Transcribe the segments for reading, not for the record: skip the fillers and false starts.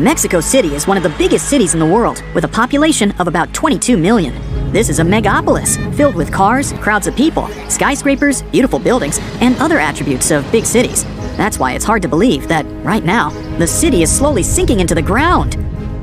Mexico City is one of the biggest cities in the world, with a population of about 22 million. This is a megapolis, filled with cars, crowds of people, skyscrapers, beautiful buildings, and other attributes of big cities. That's why it's hard to believe that, right now, the city is slowly sinking into the ground.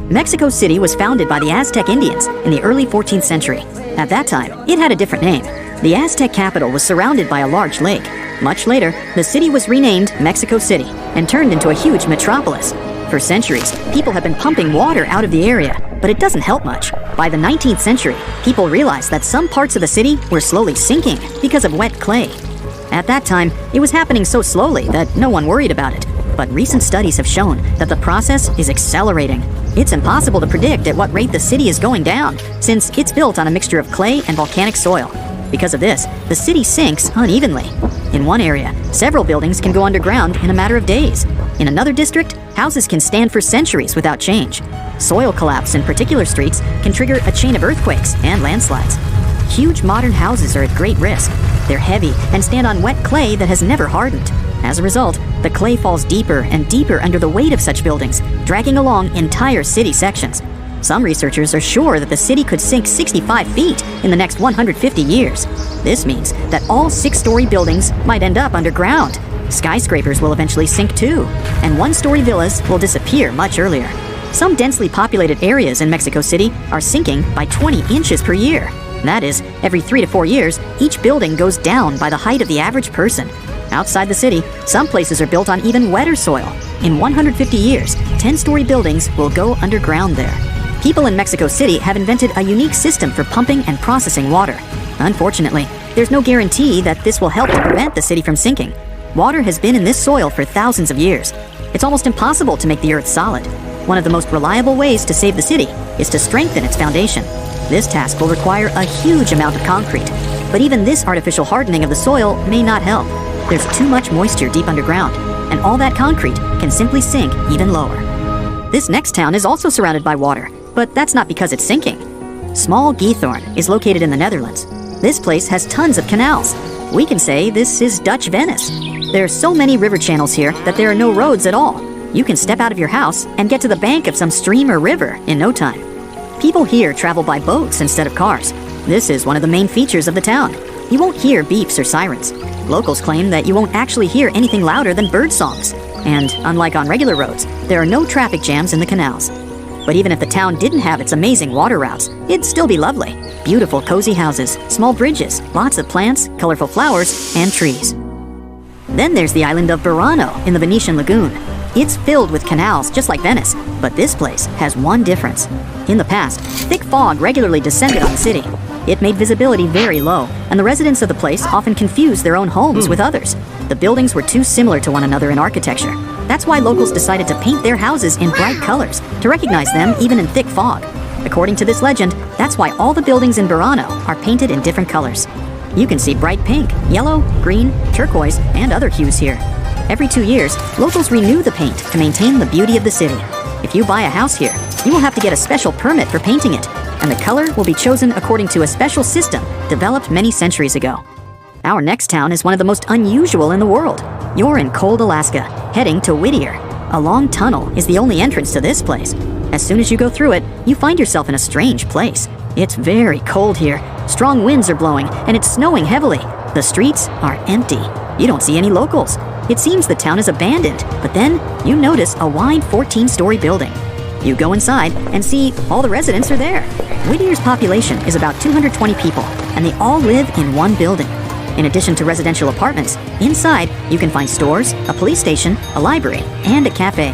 Mexico City was founded by the Aztec Indians in the early 14th century. At that time, it had a different name. The Aztec capital was surrounded by a large lake. Much later, the city was renamed Mexico City and turned into a huge metropolis. For centuries, people have been pumping water out of the area, but it doesn't help much. By the 19th century, people realized that some parts of the city were slowly sinking because of wet clay. At that time, it was happening so slowly that no one worried about it. But recent studies have shown that the process is accelerating. It's impossible to predict at what rate the city is going down, since it's built on a mixture of clay and volcanic soil. Because of this, the city sinks unevenly. In one area, several buildings can go underground in a matter of days. In another district, houses can stand for centuries without change. Soil collapse in particular streets can trigger a chain of earthquakes and landslides. Huge modern houses are at great risk. They're heavy and stand on wet clay that has never hardened. As a result, the clay falls deeper and deeper under the weight of such buildings, dragging along entire city sections. Some researchers are sure that the city could sink 65 feet in the next 150 years. This means that all 6-story buildings might end up underground. Skyscrapers will eventually sink too, and 1-story villas will disappear much earlier. Some densely populated areas in Mexico City are sinking by 20 inches per year. That is, every 3 to 4 years, each building goes down by the height of the average person. Outside the city, some places are built on even wetter soil. In 150 years, 10-story buildings will go underground there. People in Mexico City have invented a unique system for pumping and processing water. Unfortunately, there's no guarantee that this will help to prevent the city from sinking. Water has been in this soil for thousands of years. It's almost impossible to make the earth solid. One of the most reliable ways to save the city is to strengthen its foundation. This task will require a huge amount of concrete. But even this artificial hardening of the soil may not help. There's too much moisture deep underground, and all that concrete can simply sink even lower. This next town is also surrounded by water, but that's not because it's sinking. Small Giethorn is located in the Netherlands. This place has tons of canals. We can say this is Dutch Venice. There are so many river channels here that there are no roads at all. You can step out of your house and get to the bank of some stream or river in no time. People here travel by boats instead of cars. This is one of the main features of the town. You won't hear beeps or sirens. Locals claim that you won't actually hear anything louder than bird songs. And unlike on regular roads, there are no traffic jams in the canals. But even if the town didn't have its amazing water routes, it'd still be lovely. Beautiful cozy houses, small bridges, lots of plants, colorful flowers, and trees. Then there's the island of Burano in the Venetian lagoon. It's filled with canals just like Venice, but this place has one difference. In the past, thick fog regularly descended on the city. It made visibility very low, and the residents of the place often confused their own homes with others. The buildings were too similar to one another in architecture. That's why locals decided to paint their houses in bright colors to recognize them even in thick fog. According to this legend, that's why all the buildings in Burano are painted in different colors. You can see bright pink, yellow, green, turquoise, and other hues here. Every 2 years, locals renew the paint to maintain the beauty of the city. If you buy a house here, you will have to get a special permit for painting it, and the color will be chosen according to a special system developed many centuries ago. Our next town is one of the most unusual in the world. You're in cold Alaska, heading to Whittier. A long tunnel is the only entrance to this place. As soon as you go through it, you find yourself in a strange place. It's very cold here. Strong winds are blowing, and it's snowing heavily. The streets are empty. You don't see any locals. It seems the town is abandoned, but then you notice a wide 14-story building. You go inside and see all the residents are there. Whittier's population is about 220 people, and they all live in one building. In addition to residential apartments, inside you can find stores, a police station, a library, and a cafe.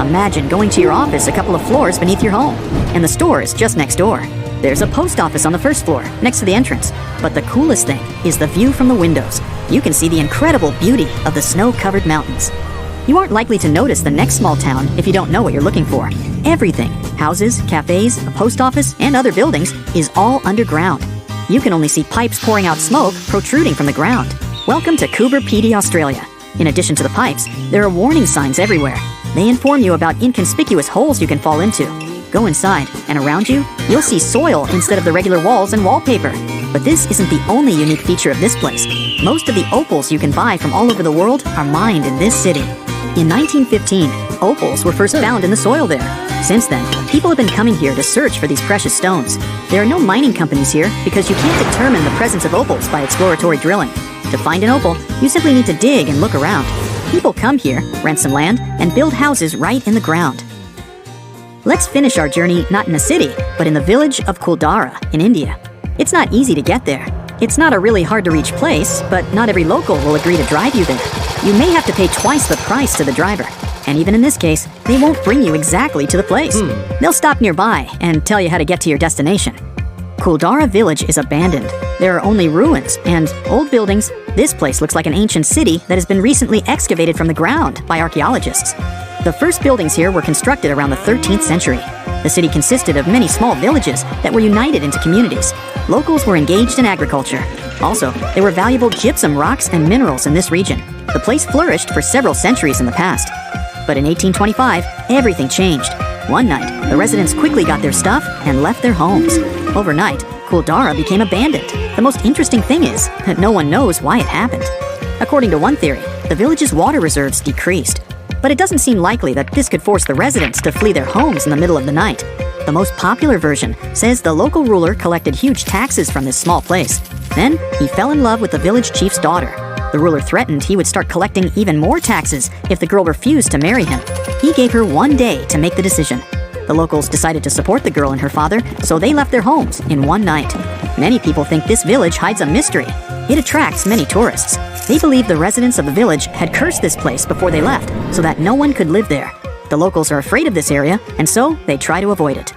Imagine going to your office a couple of floors beneath your home, and the store is just next door. There's a post office on the first floor, next to the entrance. But the coolest thing is the view from the windows. You can see the incredible beauty of the snow-covered mountains. You aren't likely to notice the next small town if you don't know what you're looking for. Everything, houses, cafes, a post office, and other buildings, is all underground. You can only see pipes pouring out smoke protruding from the ground. Welcome to Coober Pedy, Australia. In addition to the pipes, there are warning signs everywhere. They inform you about inconspicuous holes you can fall into. Go inside, and around you, you'll see soil instead of the regular walls and wallpaper. But this isn't the only unique feature of this place. Most of the opals you can buy from all over the world are mined in this city. In 1915, opals were first found in the soil there. Since then, people have been coming here to search for these precious stones. There are no mining companies here because you can't determine the presence of opals by exploratory drilling. To find an opal, you simply need to dig and look around. People come here, rent some land, and build houses right in the ground. Let's finish our journey not in a city, but in the village of Kuldara in India. It's not easy to get there. It's not a really hard-to-reach place, but not every local will agree to drive you there. You may have to pay twice the price to the driver. And even in this case, they won't bring you exactly to the place. They'll stop nearby and tell you how to get to your destination. Kuldara village is abandoned. There are only ruins and old buildings. This place looks like an ancient city that has been recently excavated from the ground by archaeologists. The first buildings here were constructed around the 13th century. The city consisted of many small villages that were united into communities. Locals were engaged in agriculture. Also, there were valuable gypsum rocks and minerals in this region. The place flourished for several centuries in the past. But in 1825, everything changed. One night, the residents quickly got their stuff and left their homes. Overnight, Kuldara became abandoned. The most interesting thing is that no one knows why it happened. According to one theory, the village's water reserves decreased. But it doesn't seem likely that this could force the residents to flee their homes in the middle of the night. The most popular version says the local ruler collected huge taxes from this small place. Then, he fell in love with the village chief's daughter. The ruler threatened he would start collecting even more taxes if the girl refused to marry him. He gave her 1 day to make the decision. The locals decided to support the girl and her father, so they left their homes in one night. Many people think this village hides a mystery. It attracts many tourists. They believe the residents of the village had cursed this place before they left, so that no one could live there. The locals are afraid of this area, and so they try to avoid it.